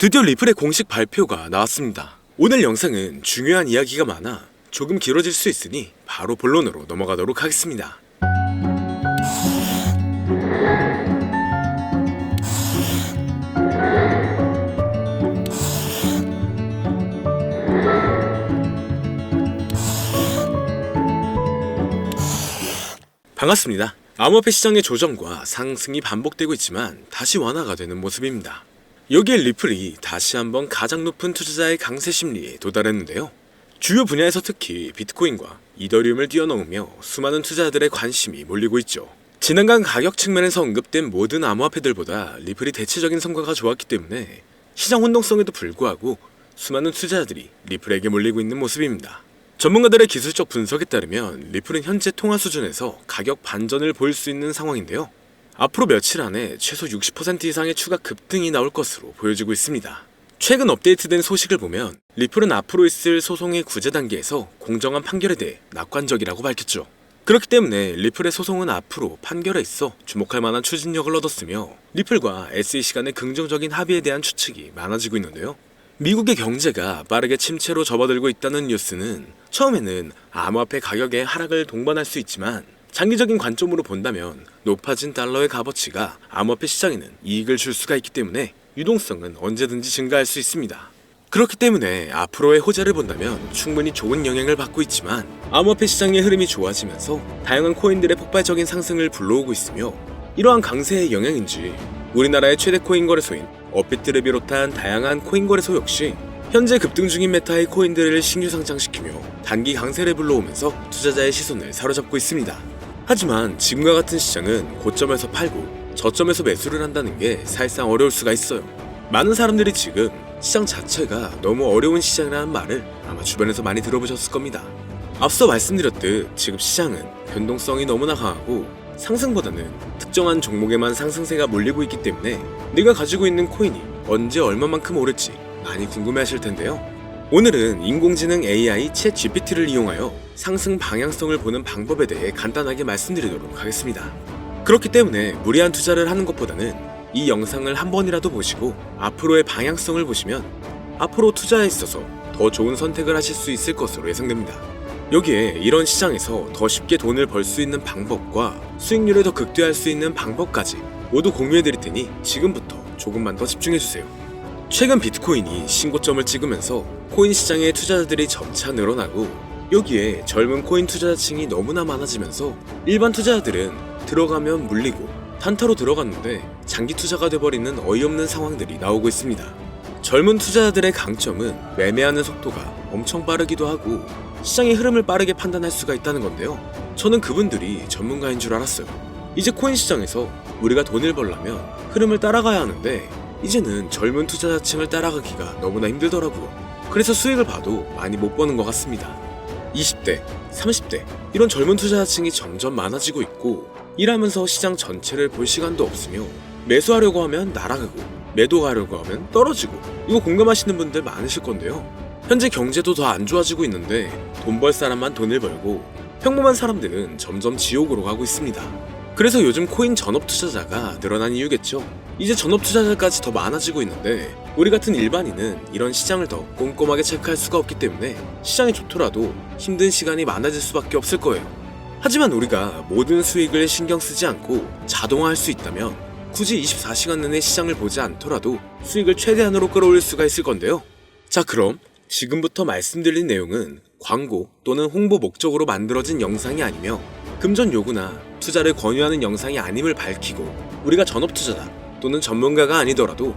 드디어 리플의 공식 발표가 나왔습니다. 오늘 영상은 중요한 이야기가 많아 조금 길어질 수 있으니 바로 본론으로 넘어가도록 하겠습니다. 반갑습니다. 암호화폐 시장의 조정과 상승이 반복되고 있지만 다시 완화가 되는 모습입니다. 여기에 리플이 다시 한번 가장 높은 투자자의 강세 심리에 도달했는데요. 주요 분야에서 특히 비트코인과 이더리움을 뛰어넘으며 수많은 투자자들의 관심이 몰리고 있죠. 지난간 가격 측면에서 언급된 모든 암호화폐들보다 리플이 대체적인 성과가 좋았기 때문에 시장 혼동성에도 불구하고 수많은 투자자들이 리플에게 몰리고 있는 모습입니다. 전문가들의 기술적 분석에 따르면 리플은 현재 통화 수준에서 가격 반전을 보일 수 있는 상황인데요. 앞으로 며칠 안에 최소 60% 이상의 추가 급등이 나올 것으로 보여지고 있습니다. 최근 업데이트된 소식을 보면 리플은 앞으로 있을 소송의 구제 단계에서 공정한 판결에 대해 낙관적이라고 밝혔죠. 그렇기 때문에 리플의 소송은 앞으로 판결에 있어 주목할 만한 추진력을 얻었으며 리플과 SEC 간의 긍정적인 합의에 대한 추측이 많아지고 있는데요. 미국의 경제가 빠르게 침체로 접어들고 있다는 뉴스는 처음에는 암호화폐 가격의 하락을 동반할 수 있지만 장기적인 관점으로 본다면 높아진 달러의 값어치가 암호화폐 시장에는 이익을 줄 수가 있기 때문에 유동성은 언제든지 증가할 수 있습니다. 그렇기 때문에 앞으로의 호재를 본다면 충분히 좋은 영향을 받고 있지만 암호화폐 시장의 흐름이 좋아지면서 다양한 코인들의 폭발적인 상승을 불러오고 있으며 이러한 강세의 영향인지 우리나라의 최대 코인 거래소인 업비트를 비롯한 다양한 코인 거래소 역시 현재 급등 중인 메타의 코인들을 신규 상장시키며 단기 강세를 불러오면서 투자자의 시선을 사로잡고 있습니다. 하지만 지금과 같은 시장은 고점에서 팔고 저점에서 매수를 한다는 게 사실상 어려울 수가 있어요. 많은 사람들이 지금 시장 자체가 너무 어려운 시장이라는 말을 아마 주변에서 많이 들어보셨을 겁니다. 앞서 말씀드렸듯 지금 시장은 변동성이 너무나 강하고 상승보다는 특정한 종목에만 상승세가 몰리고 있기 때문에 내가 가지고 있는 코인이 언제 얼마만큼 오를지 많이 궁금해하실 텐데요. 오늘은 인공지능 AI 챗GPT를 이용하여 상승 방향성을 보는 방법에 대해 간단하게 말씀드리도록 하겠습니다. 그렇기 때문에 무리한 투자를 하는 것보다는 이 영상을 한 번이라도 보시고 앞으로의 방향성을 보시면 앞으로 투자에 있어서 더 좋은 선택을 하실 수 있을 것으로 예상됩니다. 여기에 이런 시장에서 더 쉽게 돈을 벌 수 있는 방법과 수익률을 더 극대화할 수 있는 방법까지 모두 공유해드릴 테니 지금부터 조금만 더 집중해주세요. 최근 비트코인이 신고점을 찍으면서 코인 시장의 투자자들이 점차 늘어나고 여기에 젊은 코인 투자자층이 너무나 많아지면서 일반 투자자들은 들어가면 물리고 단타로 들어갔는데 장기 투자가 돼버리는 어이없는 상황들이 나오고 있습니다. 젊은 투자자들의 강점은 매매하는 속도가 엄청 빠르기도 하고 시장의 흐름을 빠르게 판단할 수가 있다는 건데요. 저는 그분들이 전문가인 줄 알았어요. 이제 코인 시장에서 우리가 돈을 벌려면 흐름을 따라가야 하는데 이제는 젊은 투자자층을 따라가기가 너무나 힘들더라고요. 그래서 수익을 봐도 많이 못 버는 것 같습니다. 20대, 30대 이런 젊은 투자자층이 점점 많아지고 있고 일하면서 시장 전체를 볼 시간도 없으며 매수하려고 하면 날아가고 매도하려고 하면 떨어지고 이거 공감하시는 분들 많으실 건데요. 현재 경제도 더 안 좋아지고 있는데 돈 벌 사람만 돈을 벌고 평범한 사람들은 점점 지옥으로 가고 있습니다. 그래서 요즘 코인 전업 투자자가 늘어난 이유겠죠. 이제 전업 투자자까지 더 많아지고 있는데 우리 같은 일반인은 이런 시장을 더 꼼꼼하게 체크할 수가 없기 때문에 시장이 좋더라도 힘든 시간이 많아질 수밖에 없을 거예요. 하지만 우리가 모든 수익을 신경 쓰지 않고 자동화할 수 있다면 굳이 24시간 내내 시장을 보지 않더라도 수익을 최대한으로 끌어올릴 수가 있을 건데요. 자, 그럼 지금부터 말씀드린 내용은 광고 또는 홍보 목적으로 만들어진 영상이 아니며 금전 요구나 투자를 권유하는 영상이 아님을 밝히고 우리가 전업 투자자 또는 전문가가 아니더라도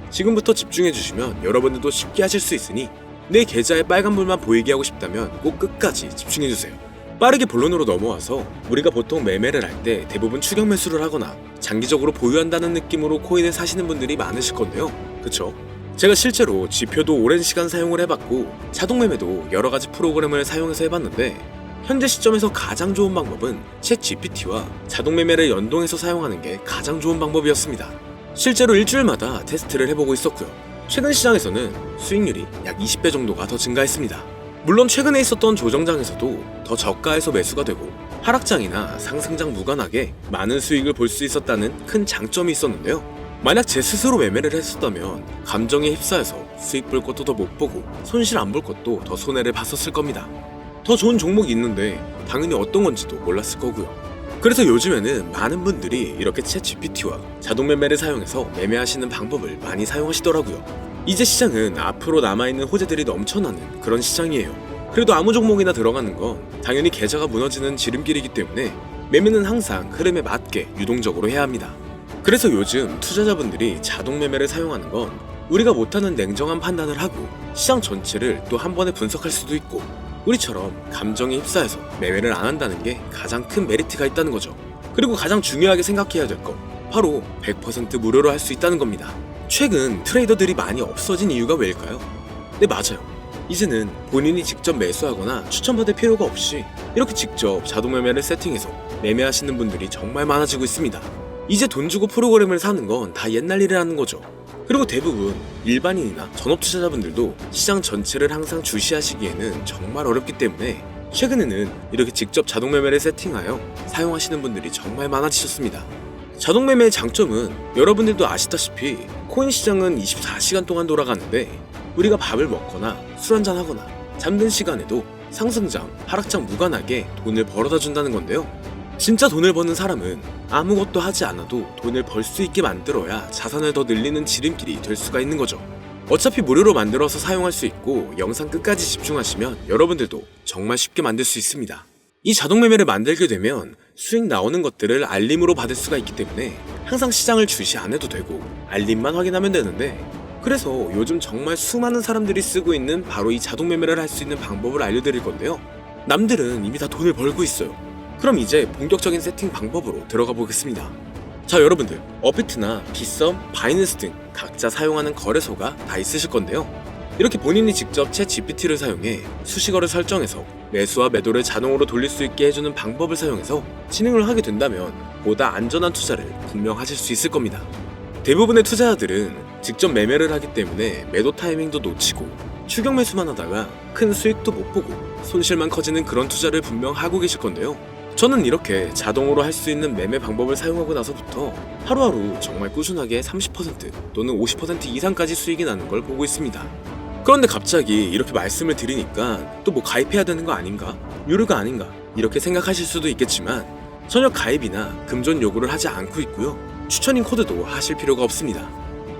지금부터 집중해주시면 여러분들도 쉽게 하실 수 있으니 내 계좌에 빨간불만 보이게 하고 싶다면 꼭 끝까지 집중해주세요. 빠르게 본론으로 넘어와서 우리가 보통 매매를 할 때 대부분 추격 매수를 하거나 장기적으로 보유한다는 느낌으로 코인을 사시는 분들이 많으실 건데요. 그쵸? 제가 실제로 지표도 오랜 시간 사용을 해봤고 자동 매매도 여러가지 프로그램을 사용해서 해봤는데 현재 시점에서 가장 좋은 방법은 챗 GPT와 자동 매매를 연동해서 사용하는 게 가장 좋은 방법이었습니다. 실제로 일주일마다 테스트를 해보고 있었고요. 최근 시장에서는 수익률이 약 20배 정도가 더 증가했습니다. 물론 최근에 있었던 조정장에서도 더 저가에서 매수가 되고 하락장이나 상승장 무관하게 많은 수익을 볼 수 있었다는 큰 장점이 있었는데요. 만약 제 스스로 매매를 했었다면 감정에 휩싸여서 수익 볼 것도 더 못 보고 손실 안 볼 것도 더 손해를 봤었을 겁니다. 더 좋은 종목이 있는데 당연히 어떤 건지도 몰랐을 거고요. 그래서 요즘에는 많은 분들이 이렇게 챗 GPT와 자동 매매를 사용해서 매매하시는 방법을 많이 사용하시더라고요. 이제 시장은 앞으로 남아있는 호재들이 넘쳐나는 그런 시장이에요. 그래도 아무 종목이나 들어가는 건 당연히 계좌가 무너지는 지름길이기 때문에 매매는 항상 흐름에 맞게 유동적으로 해야 합니다. 그래서 요즘 투자자분들이 자동 매매를 사용하는 건 우리가 못하는 냉정한 판단을 하고 시장 전체를 또 한 번에 분석할 수도 있고 우리처럼 감정에 휩싸여서 매매를 안 한다는 게 가장 큰 메리트가 있다는 거죠. 그리고 가장 중요하게 생각해야 될 건 바로 100% 무료로 할 수 있다는 겁니다. 최근 트레이더들이 많이 없어진 이유가 왜일까요? 네, 맞아요. 이제는 본인이 직접 매수하거나 추천받을 필요가 없이 이렇게 직접 자동 매매를 세팅해서 매매하시는 분들이 정말 많아지고 있습니다. 이제 돈 주고 프로그램을 사는 건 다 옛날 일이라는 거죠. 그리고 대부분 일반인이나 전업 투자자분들도 시장 전체를 항상 주시하시기에는 정말 어렵기 때문에 최근에는 이렇게 직접 자동 매매를 세팅하여 사용하시는 분들이 정말 많아지셨습니다. 자동 매매의 장점은 여러분들도 아시다시피 코인 시장은 24시간 동안 돌아가는데 우리가 밥을 먹거나 술 한잔 하거나 잠든 시간에도 상승장, 하락장 무관하게 돈을 벌어다 준다는 건데요. 진짜 돈을 버는 사람은 아무것도 하지 않아도 돈을 벌 수 있게 만들어야 자산을 더 늘리는 지름길이 될 수가 있는 거죠. 어차피 무료로 만들어서 사용할 수 있고 영상 끝까지 집중하시면 여러분들도 정말 쉽게 만들 수 있습니다. 이 자동 매매를 만들게 되면 수익 나오는 것들을 알림으로 받을 수가 있기 때문에 항상 시장을 주시 안 해도 되고 알림만 확인하면 되는데, 그래서 요즘 정말 수많은 사람들이 쓰고 있는 바로 이 자동 매매를 할 수 있는 방법을 알려드릴 건데요. 남들은 이미 다 돈을 벌고 있어요. 그럼 이제 본격적인 세팅 방법으로 들어가 보겠습니다. 자, 여러분들 업비트나 빗썸, 바이낸스 등 각자 사용하는 거래소가 다 있으실 건데요. 이렇게 본인이 직접 챗 GPT를 사용해 수식어를 설정해서 매수와 매도를 자동으로 돌릴 수 있게 해주는 방법을 사용해서 진행을 하게 된다면 보다 안전한 투자를 분명 하실 수 있을 겁니다. 대부분의 투자자들은 직접 매매를 하기 때문에 매도 타이밍도 놓치고 추격 매수만 하다가 큰 수익도 못 보고 손실만 커지는 그런 투자를 분명 하고 계실 건데요. 저는 이렇게 자동으로 할 수 있는 매매 방법을 사용하고 나서부터 하루하루 정말 꾸준하게 30% 또는 50% 이상까지 수익이 나는 걸 보고 있습니다. 그런데 갑자기 이렇게 말씀을 드리니까 또 뭐 가입해야 되는 거 아닌가? 유료가 아닌가? 이렇게 생각하실 수도 있겠지만 전혀 가입이나 금전 요구를 하지 않고 있고요. 추천인 코드도 하실 필요가 없습니다.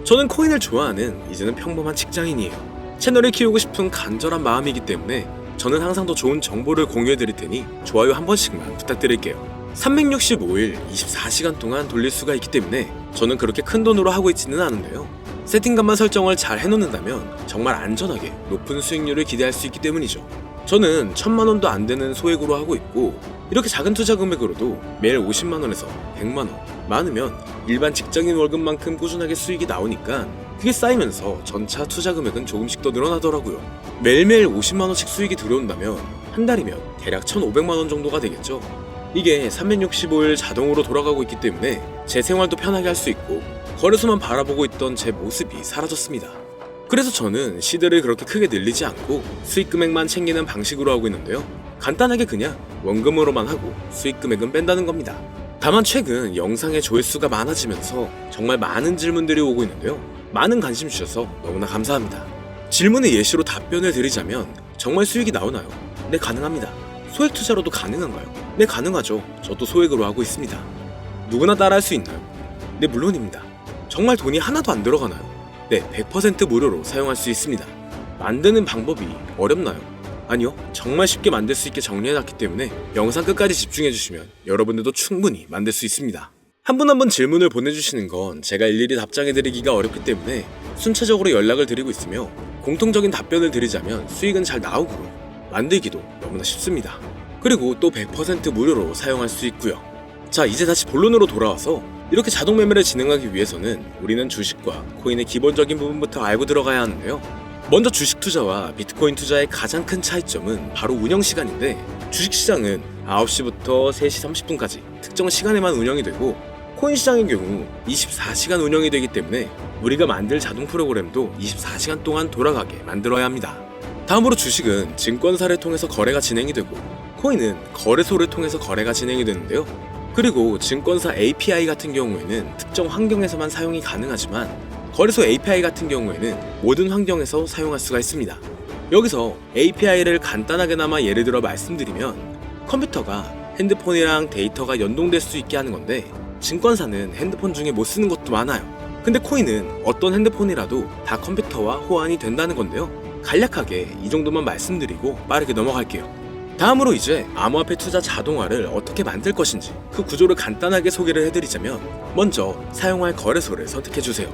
저는 코인을 좋아하는 이제는 평범한 직장인이에요. 채널을 키우고 싶은 간절한 마음이기 때문에 저는 항상 더 좋은 정보를 공유해드릴 테니 좋아요 한 번씩만 부탁드릴게요. 365일 24시간 동안 돌릴 수가 있기 때문에 저는 그렇게 큰 돈으로 하고 있지는 않은데요. 세팅값만 설정을 잘 해놓는다면 정말 안전하게 높은 수익률을 기대할 수 있기 때문이죠. 저는 1000만원도 안 되는 소액으로 하고 있고 이렇게 작은 투자 금액으로도 매일 50만원에서 100만원, 많으면 일반 직장인 월급만큼 꾸준하게 수익이 나오니까 그게 쌓이면서 전차 투자 금액은 조금씩 더 늘어나더라고요. 매일매일 50만원씩 수익이 들어온다면 한 달이면 대략 1500만원 정도가 되겠죠. 이게 365일 자동으로 돌아가고 있기 때문에 제 생활도 편하게 할 수 있고 거래소만 바라보고 있던 제 모습이 사라졌습니다. 그래서 저는 시드를 그렇게 크게 늘리지 않고 수익 금액만 챙기는 방식으로 하고 있는데요. 간단하게 그냥 원금으로만 하고 수익 금액은 뺀다는 겁니다. 다만 최근 영상의 조회수가 많아지면서 정말 많은 질문들이 오고 있는데요. 많은 관심 주셔서 너무나 감사합니다. 질문의 예시로 답변을 드리자면 정말 수익이 나오나요? 네, 가능합니다. 소액 투자로도 가능한가요? 네, 가능하죠. 저도 소액으로 하고 있습니다. 누구나 따라할 수 있나요? 네, 물론입니다. 정말 돈이 하나도 안 들어가나요? 네, 100% 무료로 사용할 수 있습니다. 만드는 방법이 어렵나요? 아니요, 정말 쉽게 만들 수 있게 정리해놨기 때문에 영상 끝까지 집중해주시면 여러분들도 충분히 만들 수 있습니다. 한 분 한 분 질문을 보내주시는 건 제가 일일이 답장해드리기가 어렵기 때문에 순차적으로 연락을 드리고 있으며 공통적인 답변을 드리자면 수익은 잘 나오고 만들기도 너무나 쉽습니다. 그리고 또 100% 무료로 사용할 수 있고요. 자, 이제 다시 본론으로 돌아와서 이렇게 자동 매매를 진행하기 위해서는 우리는 주식과 코인의 기본적인 부분부터 알고 들어가야 하는데요. 먼저 주식 투자와 비트코인 투자의 가장 큰 차이점은 바로 운영 시간인데, 주식시장은 9시부터 3시 30분까지 특정 시간에만 운영이 되고 코인 시장의 경우 24시간 운영이 되기 때문에 우리가 만들 자동 프로그램도 24시간 동안 돌아가게 만들어야 합니다. 다음으로 주식은 증권사를 통해서 거래가 진행이 되고 코인은 거래소를 통해서 거래가 진행이 되는데요. 그리고 증권사 API 같은 경우에는 특정 환경에서만 사용이 가능하지만 거래소 API 같은 경우에는 모든 환경에서 사용할 수가 있습니다. 여기서 API를 간단하게나마 예를 들어 말씀드리면 컴퓨터가 핸드폰이랑 데이터가 연동될 수 있게 하는 건데 증권사는 핸드폰 중에 못 쓰는 것도 많아요. 근데 코인은 어떤 핸드폰이라도 다 컴퓨터와 호환이 된다는 건데요. 간략하게 이 정도만 말씀드리고 빠르게 넘어갈게요. 다음으로 이제 암호화폐 투자 자동화를 어떻게 만들 것인지 그 구조를 간단하게 소개를 해드리자면 먼저 사용할 거래소를 선택해주세요.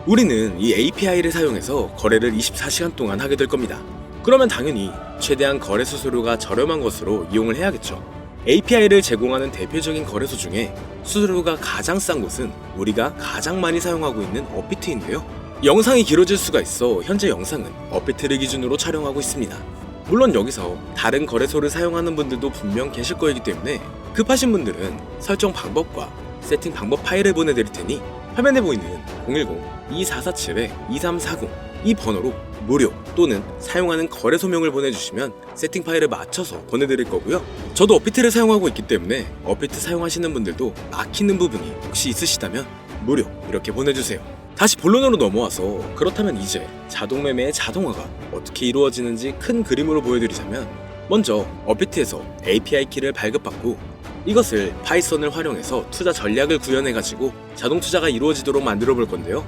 우리는 이 API를 사용해서 거래를 24시간 동안 하게 될 겁니다. 그러면 당연히 최대한 거래 수수료가 저렴한 것으로 이용을 해야겠죠. API를 제공하는 대표적인 거래소 중에 수수료가 가장 싼 곳은 우리가 가장 많이 사용하고 있는 업비트인데요. 영상이 길어질 수가 있어 현재 영상은 업비트를 기준으로 촬영하고 있습니다. 물론 여기서 다른 거래소를 사용하는 분들도 분명 계실 거이기 때문에 급하신 분들은 설정 방법과 세팅 방법 파일을 보내드릴 테니 화면에 보이는 010-2447-2340 이 번호로 무료 또는 사용하는 거래소명을 보내주시면 세팅 파일을 맞춰서 보내드릴 거고요. 저도 업비트를 사용하고 있기 때문에 업비트 사용하시는 분들도 막히는 부분이 혹시 있으시다면 무료 이렇게 보내주세요. 다시 본론으로 넘어와서 그렇다면 이제 자동매매의 자동화가 어떻게 이루어지는지 큰 그림으로 보여드리자면 먼저 업비트에서 API 키를 발급받고 이것을 파이썬을 활용해서 투자 전략을 구현해가지고 자동 투자가 이루어지도록 만들어 볼 건데요.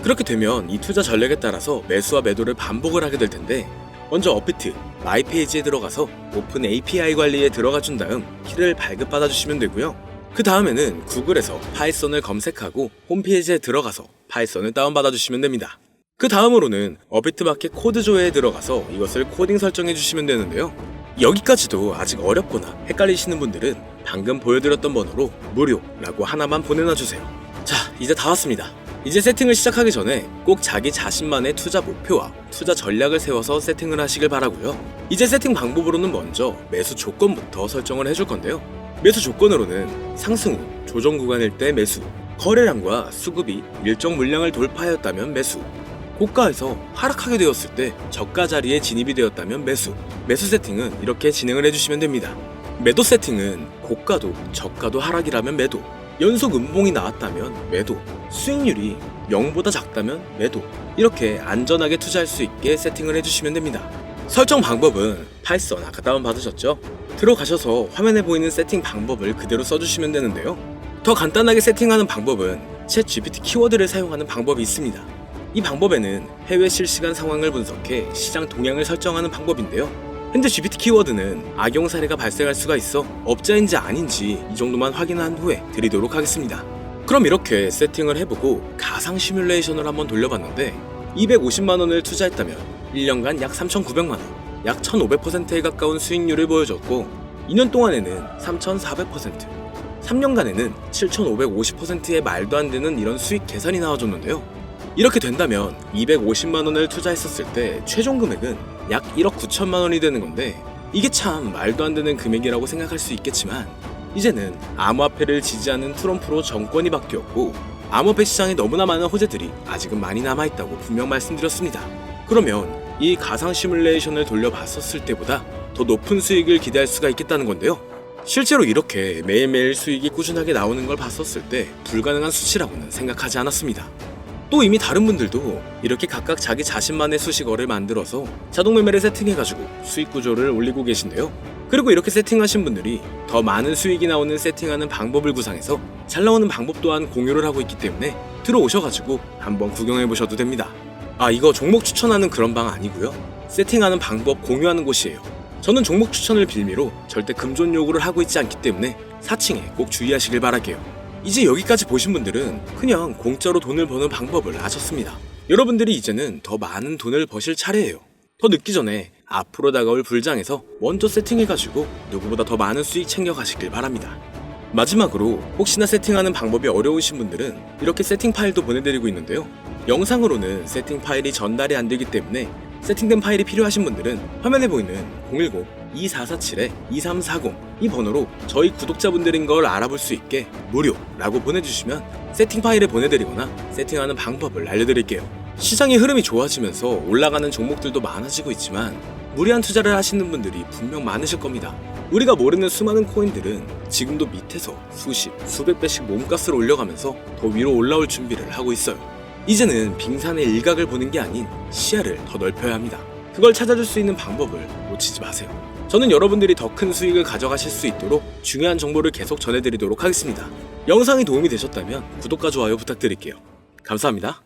그렇게 되면 이 투자 전략에 따라서 매수와 매도를 반복을 하게 될 텐데 먼저 업비트 마이 페이지에 들어가서 오픈 API 관리에 들어가 준 다음 키를 발급받아 주시면 되고요. 그 다음에는 구글에서 파이썬을 검색하고 홈페이지에 들어가서 파이썬을 다운받아 주시면 됩니다. 그 다음으로는 업비트 마켓 코드 조회에 들어가서 이것을 코딩 설정해 주시면 되는데요. 여기까지도 아직 어렵거나 헷갈리시는 분들은 방금 보여드렸던 번호로 무료라고 하나만 보내놔 주세요. 자, 이제 다 왔습니다. 이제 세팅을 시작하기 전에 꼭 자기 자신만의 투자 목표와 투자 전략을 세워서 세팅을 하시길 바라고요. 이제 세팅 방법으로는 먼저 매수 조건부터 설정을 해줄 건데요. 매수 조건으로는 상승 후 조정 구간일 때 매수, 거래량과 수급이 일정 물량을 돌파하였다면 매수, 고가에서 하락하게 되었을 때 저가 자리에 진입이 되었다면 매수 세팅은 이렇게 진행을 해주시면 됩니다. 매도 세팅은 고가도 저가도 하락이라면 매도, 연속 음봉이 나왔다면 매도, 수익률이 0보다 작다면 매도, 이렇게 안전하게 투자할 수 있게 세팅을 해주시면 됩니다. 설정 방법은 파이썬 아까 다운받으셨죠? 들어가셔서 화면에 보이는 세팅 방법을 그대로 써주시면 되는데요. 더 간단하게 세팅하는 방법은 챗 GPT 키워드를 사용하는 방법이 있습니다. 이 방법에는 해외 실시간 상황을 분석해 시장 동향을 설정하는 방법인데요. 현재 GPT 키워드는 악용 사례가 발생할 수가 있어 업자인지 아닌지 이 정도만 확인한 후에 드리도록 하겠습니다. 그럼 이렇게 세팅을 해보고 가상 시뮬레이션을 한번 돌려봤는데 250만원을 투자했다면 1년간 약 3,900만원, 약 1,500%에 가까운 수익률을 보여줬고 2년 동안에는 3,400%, 3년간에는 7,550%의 말도 안 되는 이런 수익 계산이 나와줬는데요. 이렇게 된다면 250만원을 투자했었을 때 최종 금액은 약 1억 9천만원이 되는 건데 이게 참 말도 안 되는 금액이라고 생각할 수 있겠지만 이제는 암호화폐를 지지하는 트럼프로 정권이 바뀌었고 암호화폐 시장에 너무나 많은 호재들이 아직은 많이 남아있다고 분명 말씀드렸습니다. 그러면 이 가상 시뮬레이션을 돌려봤었을 때보다 더 높은 수익을 기대할 수가 있겠다는 건데요. 실제로 이렇게 매일매일 수익이 꾸준하게 나오는 걸 봤었을 때 불가능한 수치라고는 생각하지 않았습니다. 또 이미 다른 분들도 이렇게 각각 자기 자신만의 수식어를 만들어서 자동 매매를 세팅해가지고 수익 구조를 올리고 계신데요. 그리고 이렇게 세팅하신 분들이 더 많은 수익이 나오는 세팅하는 방법을 구상해서 잘 나오는 방법 또한 공유를 하고 있기 때문에 들어오셔가지고 한번 구경해보셔도 됩니다. 아, 이거 종목 추천하는 그런 방 아니고요. 세팅하는 방법 공유하는 곳이에요. 저는 종목 추천을 빌미로 절대 금전 요구를 하고 있지 않기 때문에 사칭에 꼭 주의하시길 바랄게요. 이제 여기까지 보신 분들은 그냥 공짜로 돈을 버는 방법을 아셨습니다. 여러분들이 이제는 더 많은 돈을 버실 차례예요. 더 늦기 전에 앞으로 다가올 불장에서 먼저 세팅해가지고 누구보다 더 많은 수익 챙겨가시길 바랍니다. 마지막으로 혹시나 세팅하는 방법이 어려우신 분들은 이렇게 세팅 파일도 보내드리고 있는데요. 영상으로는 세팅 파일이 전달이 안 되기 때문에 세팅된 파일이 필요하신 분들은 화면에 보이는 010-2447-2340 이 번호로 저희 구독자분들인 걸 알아볼 수 있게 무료라고 보내주시면 세팅 파일을 보내드리거나 세팅하는 방법을 알려드릴게요. 시장의 흐름이 좋아지면서 올라가는 종목들도 많아지고 있지만 무리한 투자를 하시는 분들이 분명 많으실 겁니다. 우리가 모르는 수많은 코인들은 지금도 밑에서 수십, 수백 배씩 몸값을 올려가면서 더 위로 올라올 준비를 하고 있어요. 이제는 빙산의 일각을 보는 게 아닌 시야를 더 넓혀야 합니다. 그걸 찾아줄 수 있는 방법을 놓치지 마세요. 저는 여러분들이 더 큰 수익을 가져가실 수 있도록 중요한 정보를 계속 전해드리도록 하겠습니다. 영상이 도움이 되셨다면 구독과 좋아요 부탁드릴게요. 감사합니다.